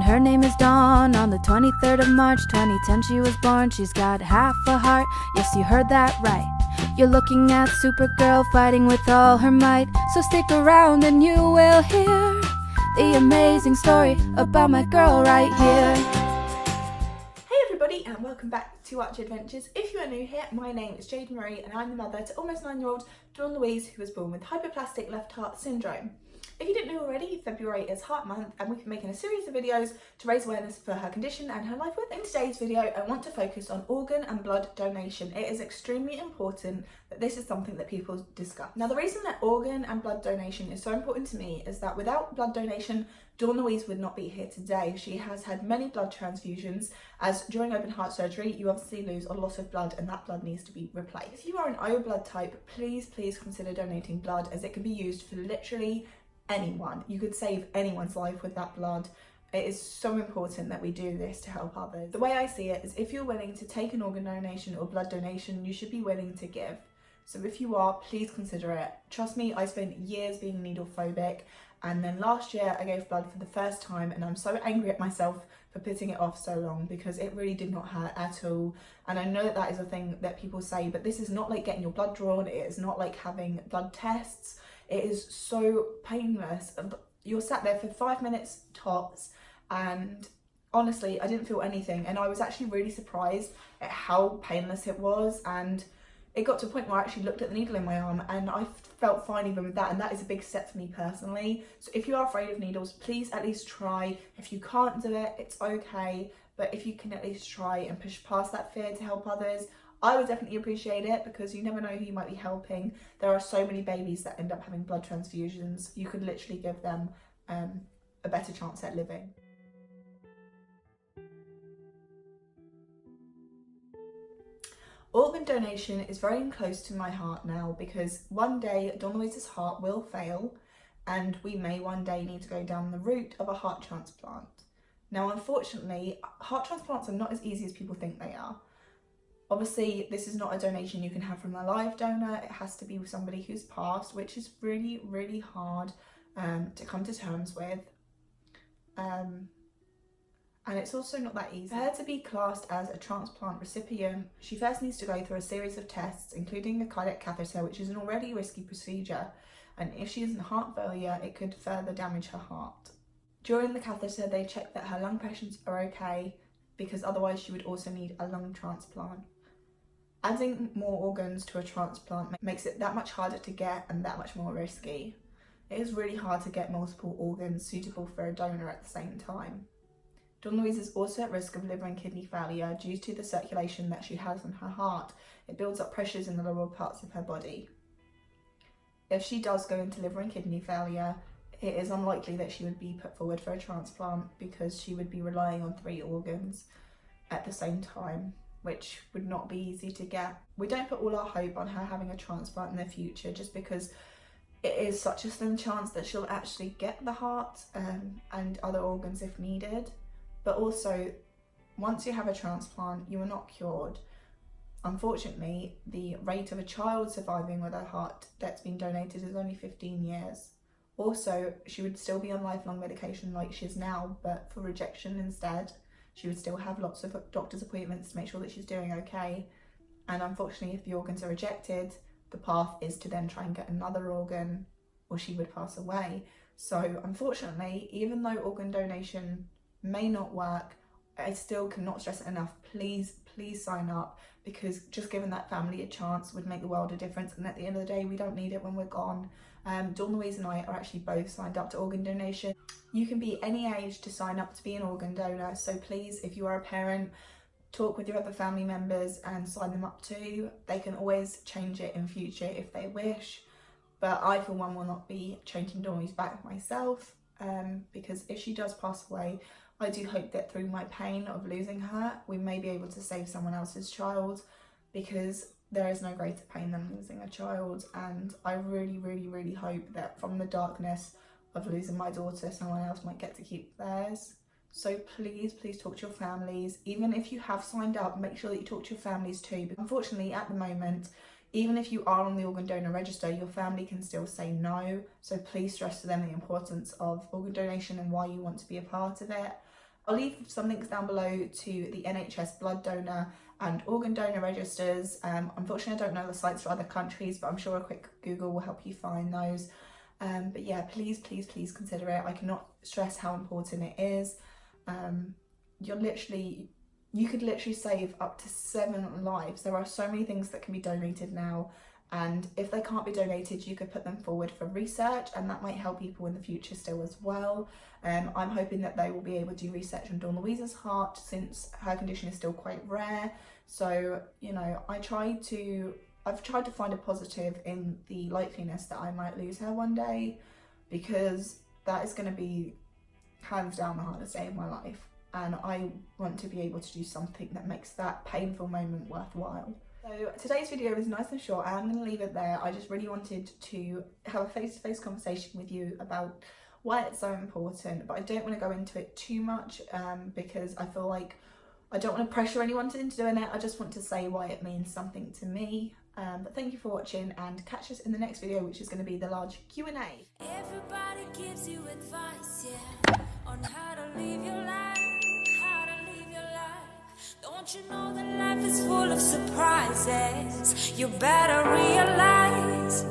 And her name is Dawn. On the 23rd of March 2010 she was born. She's got half a heart, yes you heard that right. You're looking at Supergirl fighting with all her might. So stick around and you will hear the amazing story about my girl right here. Hey everybody and welcome back to Archie Adventures. If you are new here, my name is Jade-Marie and I'm the mother to almost 9-year-old Dawn-louise, who was born with hypoplastic left heart syndrome. If you didn't know already, February is Heart Month and we've been making a series of videos to raise awareness for her condition and her life with. In today's video, I want to focus on organ and blood donation. It is extremely important that this is something that people discuss. Now, the reason that organ and blood donation is so important to me is that without blood donation, Dawn-louise would not be here today. She has had many blood transfusions, as during open heart surgery, you obviously lose a lot of blood and that blood needs to be replaced. If you are an O blood type, please consider donating blood, as it can be used for literally anyone. You could save anyone's life with that blood. It is so important that we do this to help others. The way I see it is, if you're willing to take an organ donation or blood donation, you should be willing to give. So if you are, please consider it. Trust me, I spent years being needle phobic, and then last year I gave blood for the first time, and I'm so angry at myself for putting it off so long, because it really did not hurt at all. And I know that that is a thing that people say, but this is not like getting your blood drawn. It is not like having blood tests. It is so painless. You're sat there for 5 minutes tops, and honestly, I didn't feel anything. And I was actually really surprised at how painless it was. And it got to a point where I actually looked at the needle in my arm and I felt fine even with that. And that is a big step for me personally. So if you are afraid of needles, please at least try. If you can't do it, it's okay. But if you can at least try and push past that fear to help others, I would definitely appreciate it, because you never know who you might be helping. There are so many babies that end up having blood transfusions. You could literally give them a better chance at living. Organ donation is very close to my heart now, because one day Dawn-louise's heart will fail and we may one day need to go down the route of a heart transplant. Now, unfortunately, heart transplants are not as easy as people think they are. Obviously, this is not a donation you can have from a live donor. It has to be with somebody who's passed, which is really, really hard to come to terms with. And it's also not that easy. For her to be classed as a transplant recipient, she first needs to go through a series of tests, including a cardiac catheter, which is an already risky procedure. And if she has a heart failure, it could further damage her heart. During the catheter, they check that her lung pressures are okay, because otherwise she would also need a lung transplant. Adding more organs to a transplant makes it that much harder to get and that much more risky. It is really hard to get multiple organs suitable for a donor at the same time. Dawn-louise is also at risk of liver and kidney failure due to the circulation that she has in her heart. It builds up pressures in the lower parts of her body. If she does go into liver and kidney failure, it is unlikely that she would be put forward for a transplant, because she would be relying on 3 organs at the same time, which would not be easy to get. We don't put all our hope on her having a transplant in the future, just because it is such a slim chance that she'll actually get the heart and other organs if needed. But also, once you have a transplant, you are not cured. Unfortunately, the rate of a child surviving with a heart that's been donated is only 15 years. Also, she would still be on lifelong medication like she is now, but for rejection instead. She would still have lots of doctor's appointments to make sure that she's doing okay. And unfortunately, if the organs are rejected, the path is to then try and get another organ, or she would pass away. So unfortunately, even though organ donation may not work, I still cannot stress it enough. Please sign up, because just giving that family a chance would make the world a difference. And at the end of the day, we don't need it when we're gone. Dawn-louise and I are actually both signed up to organ donation. You can be any age to sign up to be an organ donor. So please, if you are a parent, talk with your other family members and sign them up too. They can always change it in future if they wish. But I, for one, will not be changing Dawn-louise back myself, because if she does pass away, I do hope that through my pain of losing her, we may be able to save someone else's child, because there is no greater pain than losing a child. And I really, really, really hope that from the darkness of losing my daughter, someone else might get to keep theirs. So please talk to your families. Even if you have signed up, make sure that you talk to your families too. But unfortunately, at the moment, even if you are on the organ donor register, your family can still say no. So please stress to them the importance of organ donation and why you want to be a part of it. I'll leave some links down below to the NHS blood donor and organ donor registers. Unfortunately, I don't know the sites for other countries, but I'm sure a quick Google will help you find those. But yeah, please consider it. I cannot stress how important it is. You could literally save up to 7 lives. There are so many things that can be donated now, and if they can't be donated, you could put them forward for research, and that might help people in the future still as well. I'm hoping that they will be able to do research on Dawn-louise's heart, since her condition is still quite rare. So, you know, I've tried to find a positive in the likeliness that I might lose her one day, because that is going to be hands down the hardest day of my life, and I want to be able to do something that makes that painful moment worthwhile. So today's video is nice and short. I'm going to leave it there. I just really wanted to have a face-to-face conversation with you about why it's so important, but I don't want to go into it too much because I feel like I don't want to pressure anyone into doing it. I just want to say why it means something to me. But thank you for watching, and catch us in the next video, which is going to be the large Q&A. Everybody gives you advice, yeah, on how to live your life, how to live your life. Don't you know that life is full of surprises? You better realize,